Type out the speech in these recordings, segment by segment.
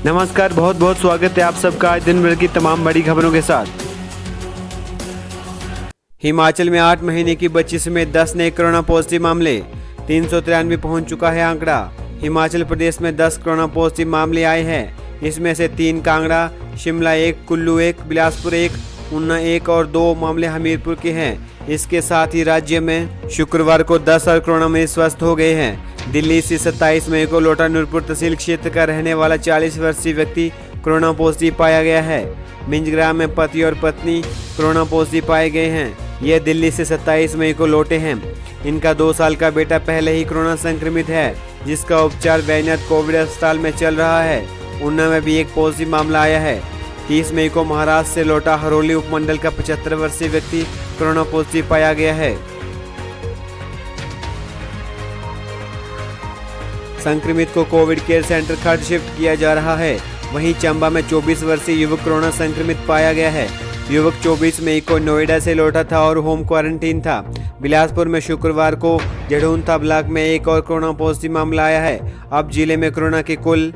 नमस्कार, बहुत बहुत स्वागत है आप सबका आज दिन भर की तमाम बड़ी खबरों के साथ। हिमाचल में 8 महीने की बच्ची समेत 10 नए कोरोना पॉजिटिव मामले, 393 पहुंच चुका है आंकड़ा। हिमाचल प्रदेश में 10 कोरोना पॉजिटिव मामले आए हैं। इसमें से 3 कांगड़ा, शिमला 1, कुल्लू 1, बिलासपुर 1, ऊना 1 और 2 मामले हमीरपुर के हैं। इसके साथ ही राज्य में शुक्रवार को 10 और कोरोना मरीज स्वस्थ हो गए हैं। दिल्ली से 27 मई को लोटा नूरपुर तहसील क्षेत्र का रहने वाला 40 वर्षीय व्यक्ति कोरोना पॉजिटिव पाया गया है। मिंजग्राम में पति और पत्नी कोरोना पॉजिटिव पाए गए हैं। यह दिल्ली से 27 मई को लौटे हैं। इनका 2 साल का बेटा पहले ही कोरोना संक्रमित है, जिसका उपचार वैद्यनाथ कोविड अस्पताल में चल रहा है। ऊना में भी एक पॉजिटिव मामला आया है। 30 मई को महाराष्ट्र से लौटा हरोली उपमंडल का 75 वर्षीय व्यक्ति कोरोना पॉजिटिव पाया गया है। संक्रमित को कोविड केयर सेंटर खर्च शिफ्ट किया जा रहा है। वहीं चंबा में 24 वर्षीय युवक कोरोना संक्रमित पाया गया है। युवक 24 मई को नोएडा से लौटा था और होम क्वारंटीन था। बिलासपुर में शुक्रवार को जड़ूंथा ब्लॉक में एक और कोरोना पॉजिटिव मामला आया है। अब जिले में कोरोना के कुल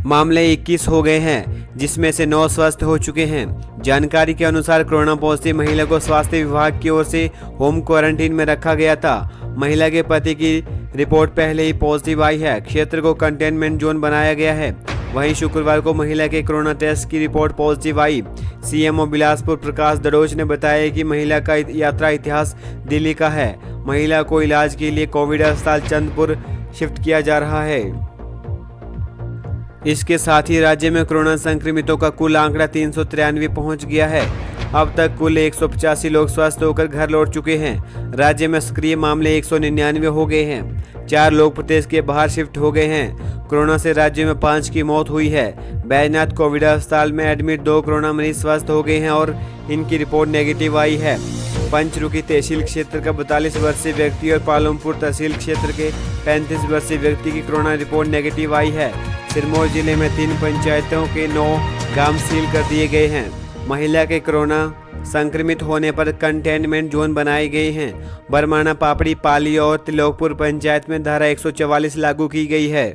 मामले 21 हो गए हैं, जिसमें से 9 स्वस्थ हो चुके हैं। जानकारी के अनुसार कोरोना पॉजिटिव महिला को स्वास्थ्य विभाग की ओर से होम क्वारंटीन में रखा गया था। महिला के पति की रिपोर्ट पहले ही पॉजिटिव आई है। क्षेत्र को कंटेनमेंट जोन बनाया गया है। वहीं शुक्रवार को महिला के कोरोना टेस्ट की रिपोर्ट पॉजिटिव आई। सीएमओ बिलासपुर प्रकाश दड़ोच ने बताया कि महिला का यात्रा इतिहास दिल्ली का है। महिला को इलाज के लिए कोविड अस्पताल चंदपुर शिफ्ट किया जा रहा है। इसके साथ ही राज्य में कोरोना संक्रमितों का कुल आंकड़ा 393 पहुंच गया है। अब तक कुल 185 लोग स्वस्थ होकर घर लौट चुके हैं। राज्य में सक्रिय मामले 199 हो गए हैं। 4 लोग प्रदेश के बाहर शिफ्ट हो गए हैं। कोरोना से राज्य में 5 की मौत हुई है। वैद्यनाथ कोविड अस्पताल में एडमिट 2 कोरोना मरीज स्वस्थ हो गए हैं और इनकी रिपोर्ट नेगेटिव आई है। पंचरुखी तहसील क्षेत्र का 42 वर्षीय व्यक्ति और पालमपुर तहसील क्षेत्र के 35 वर्षीय व्यक्ति की कोरोना रिपोर्ट नेगेटिव आई है। सिरमौर जिले में 3 पंचायतों के 9 गांव सील कर दिए गए हैं। महिला के कोरोना संक्रमित होने पर कंटेनमेंट जोन बनाए गए हैं। बरमाना, पापड़ी, पाली और त्रिलोकपुर पंचायत में धारा 144 लागू की गई है।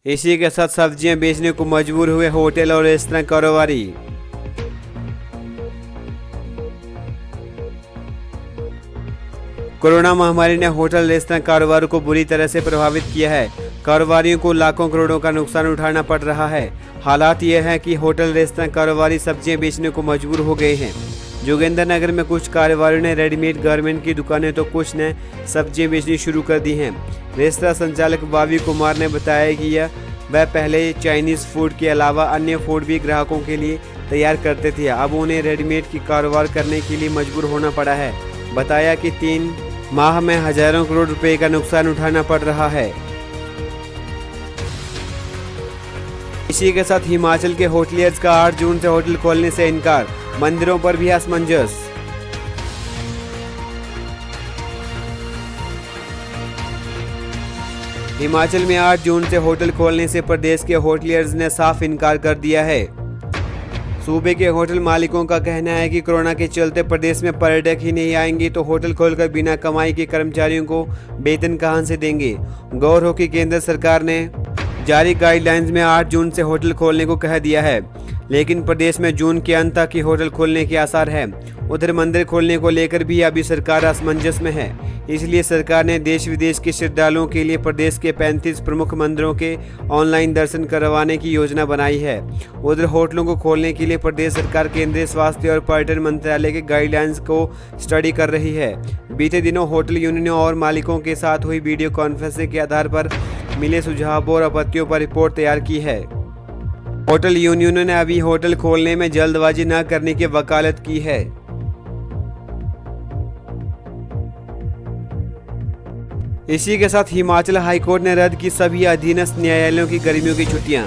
इसी के साथ सब्जियां बेचने को मजबूर हुए होटल और रेस्तरां कारोबारी। कोरोना महामारी ने होटल रेस्तरां कारोबार को बुरी तरह से प्रभावित किया है। कारोबारियों को लाखों करोड़ों का नुकसान उठाना पड़ रहा है। हालात यह है कि होटल रेस्तरां कारोबारी सब्जियां बेचने को मजबूर हो गए हैं। जोगिंद्रनगर में कुछ कारोबारियों ने रेडीमेड गारमेंट की दुकानें तो कुछ ने सब्जियां बेचनी शुरू कर दी हैं। रेस्तरां संचालक बावी कुमार ने बताया कि वह पहले चाइनीज़ फूड के अलावा अन्य फूड भी ग्राहकों के लिए तैयार करते थे। अब उन्हें रेडीमेड की कारोबार करने के लिए मजबूर होना पड़ा है। बताया कि 3 माह में हजारों करोड़ रुपए का नुकसान उठाना पड़ रहा है। इसी के साथ हिमाचल के होटलियर्स का 8 जून से होटल खोलने से इनकार। मंदिरों पर भी असमंजस। हिमाचल में 8 जून से होटल खोलने से प्रदेश के होटलियर्स ने साफ इनकार कर दिया है। सूबे के होटल मालिकों का कहना है कि कोरोना के चलते प्रदेश में पर्यटक ही नहीं आएंगे तो होटल खोलकर बिना कमाई के कर्मचारियों को वेतन कहां से देंगे। गौर हो कि केंद्र सरकार ने जारी गाइडलाइंस में 8 जून से होटल खोलने को कह दिया है, लेकिन प्रदेश में जून के अंत तक ही होटल खोलने के आसार है। उधर मंदिर खोलने को लेकर भी अभी सरकार असमंजस में है। इसलिए सरकार ने देश विदेश के श्रद्धालुओं के लिए प्रदेश के 35 प्रमुख मंदिरों के ऑनलाइन दर्शन करवाने की योजना बनाई है। उधर होटलों को खोलने के लिए प्रदेश सरकार केंद्रीय स्वास्थ्य और पर्यटन मंत्रालय के गाइडलाइंस को स्टडी कर रही है। बीते दिनों होटल यूनियनों और मालिकों के साथ हुई वीडियो कॉन्फ्रेंसिंग के आधार पर मिले सुझावों और आपत्तियों पर रिपोर्ट तैयार की है। होटल यूनियनों ने अभी होटल खोलने में जल्दबाजी न करने की वकालत की है। इसी के साथ हिमाचल हाईकोर्ट ने रद्द की सभी अधीनस्थ न्यायालयों की गर्मियों की छुट्टियां।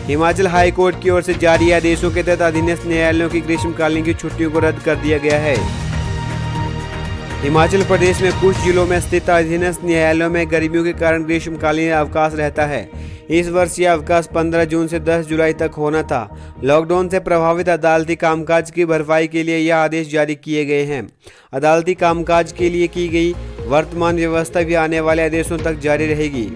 हिमाचल हाईकोर्ट की ओर से जारी आदेशों के तहत अधीनस्थ न्यायालयों की ग्रीष्मकालीन की छुट्टियों को रद्द कर दिया गया है। हिमाचल प्रदेश में कुछ जिलों में स्थित अधीनस्थ न्यायालयों में गर्मियों के कारण ग्रीष्मकालीन अवकाश रहता है। इस वर्ष यह अवकाश 15 जून से 10 जुलाई तक होना था। लॉकडाउन से प्रभावित अदालती कामकाज की भरपाई के लिए यह आदेश जारी किए गए हैं। अदालती कामकाज के लिए की गई वर्तमान व्यवस्था भी आने वाले आदेशों तक जारी रहेगी।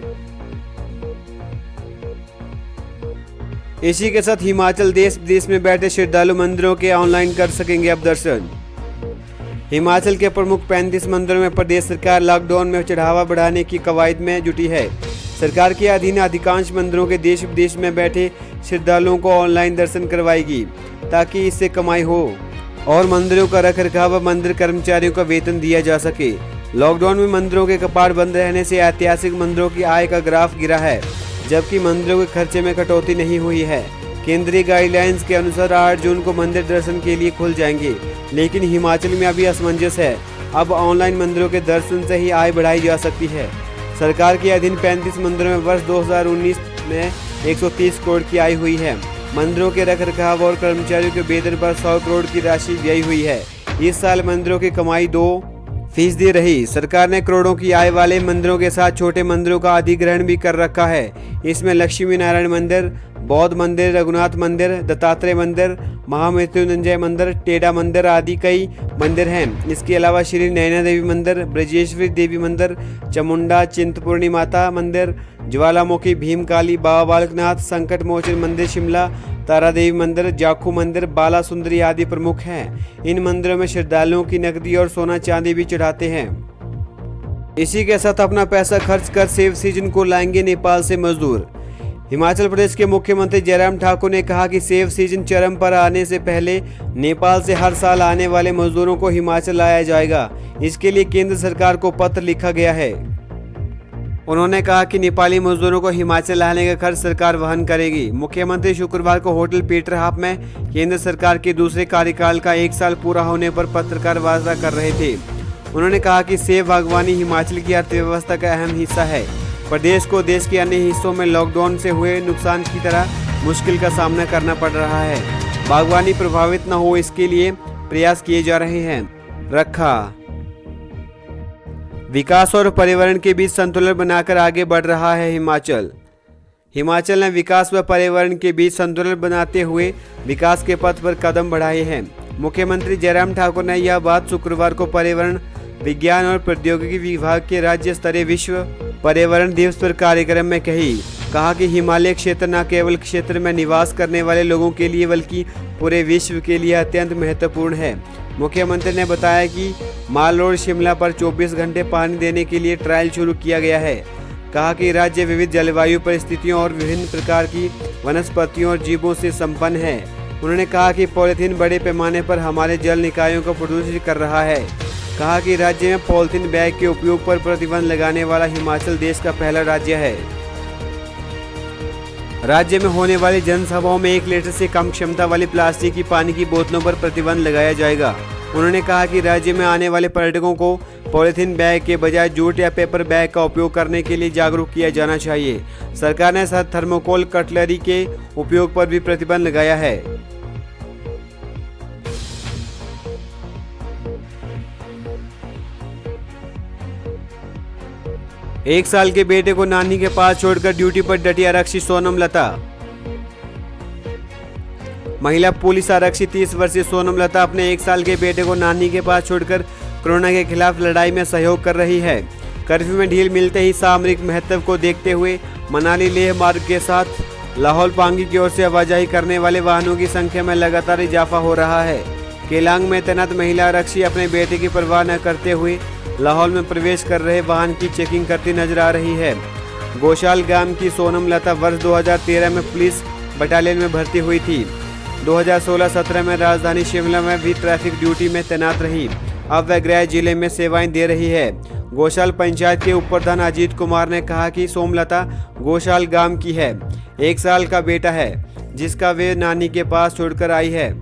इसी के साथ हिमाचल देश विदेश में बैठे श्रद्धालु मंदिरों के ऑनलाइन कर सकेंगे अब दर्शन। हिमाचल के प्रमुख 35 मंदिरों में प्रदेश सरकार लॉकडाउन में चढ़ावा बढ़ाने की कवायद में जुटी है। सरकार के अधीन अधिकांश मंदिरों के देश विदेश में बैठे श्रद्धालुओं को ऑनलाइन दर्शन करवाएगी ताकि इससे कमाई हो और मंदिरों का रखरखाव व मंदिर कर्मचारियों का वेतन दिया जा सके। लॉकडाउन में मंदिरों के कपाट बंद रहने से ऐतिहासिक मंदिरों की आय का ग्राफ गिरा है, जबकि मंदिरों के खर्चे में कटौती नहीं हुई है। केंद्रीय गाइडलाइंस के अनुसार 8 जून को मंदिर दर्शन के लिए खुल जाएंगे, लेकिन हिमाचल में अभी असमंजस है। अब ऑनलाइन मंदिरों के दर्शन से ही आय बढ़ाई जा सकती है। सरकार के अधीन 35 मंदिरों में वर्ष 2019 में 130 करोड़ की आय हुई है। मंदिरों के रखरखाव और कर्मचारियों के वेतन पर 100 करोड़ की राशि व्यय हुई है। इस साल मंदिरों की कमाई 2% रही। सरकार ने करोड़ों की आय वाले मंदिरों के साथ छोटे मंदिरों का अधिग्रहण भी कर रखा है। इसमें लक्ष्मी नारायण मंदिर, बौद्ध मंदिर, रघुनाथ मंदिर, दत्तात्रेय मंदिर, महामृत्युंजय मंदिर, टेढ़ा मंदिर आदि कई मंदिर हैं। इसके अलावा श्री नैना देवी मंदिर, ब्रजेश्वरी देवी मंदिर, चामुंडा चिंतपूर्णी माता मंदिर, ज्वालामुखी भीमकाली, बाबा बालकनाथ, संकट मोचन मंदिर शिमला, तारा देवी मंदिर, जाखू मंदिर, बाला सुंदरी आदि प्रमुख हैं। इन मंदिरों में श्रद्धालुओं की नकदी और सोना चांदी भी चढ़ाते हैं। इसी के साथ अपना पैसा खर्च कर सेब सीजन को लाएंगे नेपाल से मजदूर। हिमाचल प्रदेश के मुख्यमंत्री जयराम ठाकुर ने कहा कि सेब सीजन चरम पर आने से पहले नेपाल से हर साल आने वाले मजदूरों को हिमाचल लाया जाएगा। इसके लिए केंद्र सरकार को पत्र लिखा गया है। उन्होंने कहा कि नेपाली मजदूरों को हिमाचल लाने का खर्च सरकार वहन करेगी। मुख्यमंत्री शुक्रवार को होटल पीटर हाफ में केंद्र सरकार के दूसरे कार्यकाल का 1 साल पूरा होने पर पत्रकार वार्ता कर रहे थे। उन्होंने कहा कि सेब बागवानी हिमाचल की अर्थव्यवस्था का अहम हिस्सा है। प्रदेश को देश के अन्य हिस्सों में लॉकडाउन से हुए नुकसान की तरह मुश्किल का सामना करना पड़ रहा है। बागवानी प्रभावित न हो, इसके लिए प्रयास किए जा रहे हैं। रखा विकास और पर्यावरण के बीच संतुलन बनाकर आगे बढ़ रहा है हिमाचल। हिमाचल ने विकास व पर्यावरण के बीच संतुलन बनाते हुए विकास के पथ पर कदम बढ़ाए हैं। मुख्यमंत्री जयराम ठाकुर ने यह बात शुक्रवार को पर्यावरण विज्ञान और प्रौद्योगिकी विभाग के राज्य स्तरीय विश्व पर्यावरण दिवस पर कार्यक्रम में कहा कि हिमालय क्षेत्र न केवल क्षेत्र में निवास करने वाले लोगों के लिए बल्कि पूरे विश्व के लिए अत्यंत महत्वपूर्ण है। मुख्यमंत्री ने बताया कि माल रोड शिमला पर 24 घंटे पानी देने के लिए ट्रायल शुरू किया गया है। कहा कि राज्य विविध जलवायु परिस्थितियों और विभिन्न प्रकार की वनस्पतियों और जीवों से संपन्न है। उन्होंने कहा कि पॉलीथीन बड़े पैमाने पर हमारे जल निकायों को प्रदूषित कर रहा है। कहा कि राज्य में पॉलीथीन बैग के उपयोग पर प्रतिबंध लगाने वाला हिमाचल देश का पहला राज्य है। राज्य में होने वाली जनसभाओं में 1 लीटर से कम क्षमता वाली प्लास्टिक की पानी की बोतलों पर प्रतिबंध लगाया जाएगा। उन्होंने कहा कि राज्य में आने वाले पर्यटकों को पॉलीथीन बैग के बजाय जूट या पेपर बैग का उपयोग करने के लिए जागरूक किया जाना चाहिए। सरकार ने साथ थर्मोकोल कटलरी के उपयोग पर भी प्रतिबंध लगाया है। एक साल के बेटे को नानी के पास छोड़कर ड्यूटी पर डटी आरक्षी सोनम लता। महिला पुलिस आरक्षी 30 वर्षीय सोनम लता अपने 1 साल के बेटे को नानी के पास छोड़कर कोरोना के खिलाफ लड़ाई में सहयोग कर रही है। कर्फ्यू में ढील मिलते ही सामरिक महत्व को देखते हुए मनाली लेह मार्ग के साथ लाहौल पांगी की ओर से आवाजाही करने वाले वाहनों की संख्या में लगातार इजाफा हो रहा है। केलांग में तैनात महिला आरक्षी अपने बेटे की परवाह न करते हुए लाहौल में प्रवेश कर रहे वाहन की चेकिंग करती नजर आ रही है। गोशाल गांव की सोनम लता वर्ष 2013 में पुलिस बटालियन में भर्ती हुई थी। 2016-17 में राजधानी शिमला में भी ट्रैफिक ड्यूटी में तैनात रही। अब वह गृह जिले में सेवाएं दे रही है। गोशाल पंचायत के उप प्रधान अजीत कुमार ने कहा कि सोमलता गोशाल गांव की है। 1 साल का बेटा है जिसका वे नानी के पास छोड़कर आई है।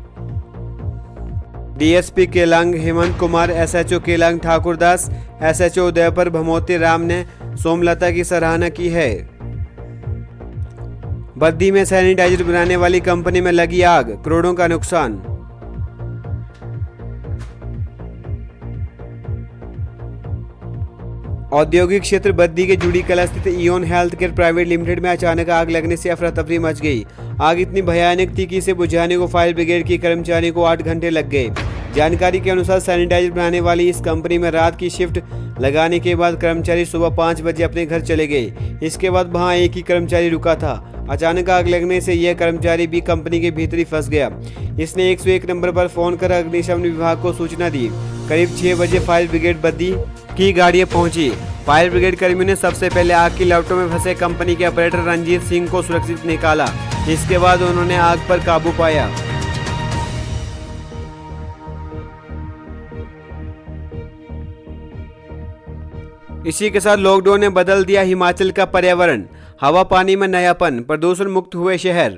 DSP Keylong Hemant Kumar, SHO Keylong Thakurdas, SHO Udaipur Bhamoti Ram ने सोमलता की सराहना की है। बद्दी में सैनिटाइजर बनाने वाली कंपनी में लगी आग, करोड़ों का नुकसान। औद्योगिक क्षेत्र बद्दी के जुड़ी कला स्थित Eoin health care private limited में अचानक आग लगने से अफरा तफरी मच गई। आग इतनी भयानक थी कि इसे बुझाने को फायर ब्रिगेड के कर्मचारियों को 8 घंटे लग गए। जानकारी के अनुसार सैनिटाइजर बनाने वाली इस कंपनी में रात की शिफ्ट लगाने के बाद कर्मचारी सुबह 5 बजे अपने घर चले गए। इसके बाद वहां एक ही कर्मचारी रुका था। अचानक आग लगने से यह कर्मचारी भी कंपनी के भीतर ही फंस गया। इसने 101 नंबर पर फोन कर अग्निशमन विभाग को सूचना दी। करीब 6 बजे फायर ब्रिगेड बद्दी की गाड़ियां पहुंची। फायर ब्रिगेड कर्मियों ने सबसे पहले आग की लपटों में फंसे कंपनी के ऑपरेटर रंजीत सिंह को सुरक्षित निकाला। इसके बाद उन्होंने आग पर काबू पाया। इसी के साथ लॉकडाउन ने बदल दिया हिमाचल का पर्यावरण। हवा पानी में नयापन, प्रदूषण मुक्त हुए शहर।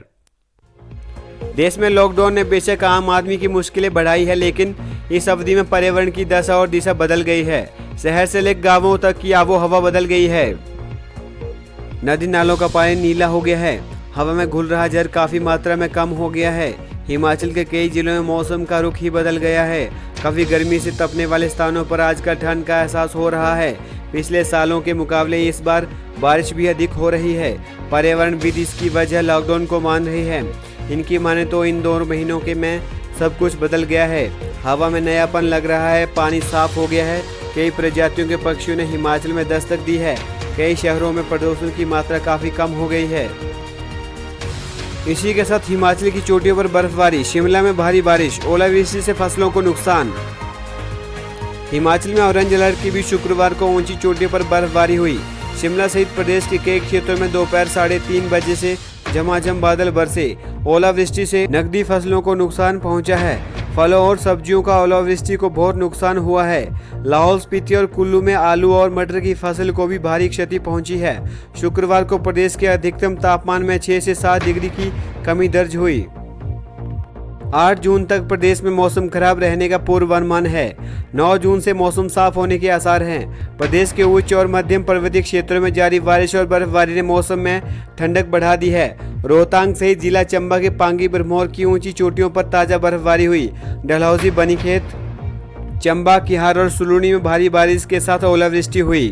देश में लॉकडाउन ने बेशक आम आदमी की मुश्किलें बढ़ाई है, लेकिन इस अवधि में पर्यावरण की दशा और दिशा बदल गई है। शहर से लेकर गांवों तक की आबो हवा बदल गई है। नदी नालों का पानी नीला हो गया है। हवा में घुल रहा जहर काफी मात्रा में कम हो गया है। हिमाचल के कई जिलों में मौसम का रुख ही बदल गया है। काफी गर्मी से तपने वाले स्थानों पर आजकल ठंड का एहसास हो रहा है। पिछले सालों के मुकाबले इस बार बारिश भी अधिक हो रही है। पर्यावरणविद इसकी वजह लॉकडाउन को मान रही है। इनकी माने तो इन 2 महीनों के में सब कुछ बदल गया है। हवा में नयापन लग रहा है, पानी साफ हो गया है। कई प्रजातियों के पक्षियों ने हिमाचल में दस्तक दी है। कई शहरों में प्रदूषण की मात्रा काफी कम हो गई है। इसी के साथ हिमाचल की चोटियों पर बर्फबारी, शिमला में भारी बारिश, ओलावृष्टि से फसलों को नुकसान। हिमाचल में ऑरेंज अलर्ट की भी शुक्रवार को ऊंची चोटियों पर बर्फबारी हुई। शिमला सहित प्रदेश के कई क्षेत्रों में दोपहर 3:30 बजे से झमाझम बादल बरसे। ओलावृष्टि से नकदी फसलों को नुकसान पहुंचा है। फलों और सब्जियों का ओलावृष्टि को बहुत नुकसान हुआ है। लाहौल स्पीति और कुल्लू में आलू और मटर की फसल को भी भारी क्षति पहुंची है। शुक्रवार को प्रदेश के अधिकतम तापमान में 6 से 7 डिग्री की कमी दर्ज हुई। 8 जून तक प्रदेश में मौसम खराब रहने का पूर्वानुमान है। 9 जून से मौसम साफ होने के आसार हैं। प्रदेश के उच्च और मध्यम पर्वतीय क्षेत्रों में जारी बारिश और बर्फबारी ने मौसम में ठंडक बढ़ा दी है। रोहतांग सहित जिला चंबा के पांगी भरमौर की ऊंची चोटियों पर ताजा बर्फबारी हुई। डलहौजी, बनीखेत, चंबा, किहार और सुलूनी में भारी बारिश के साथ ओलावृष्टि हुई।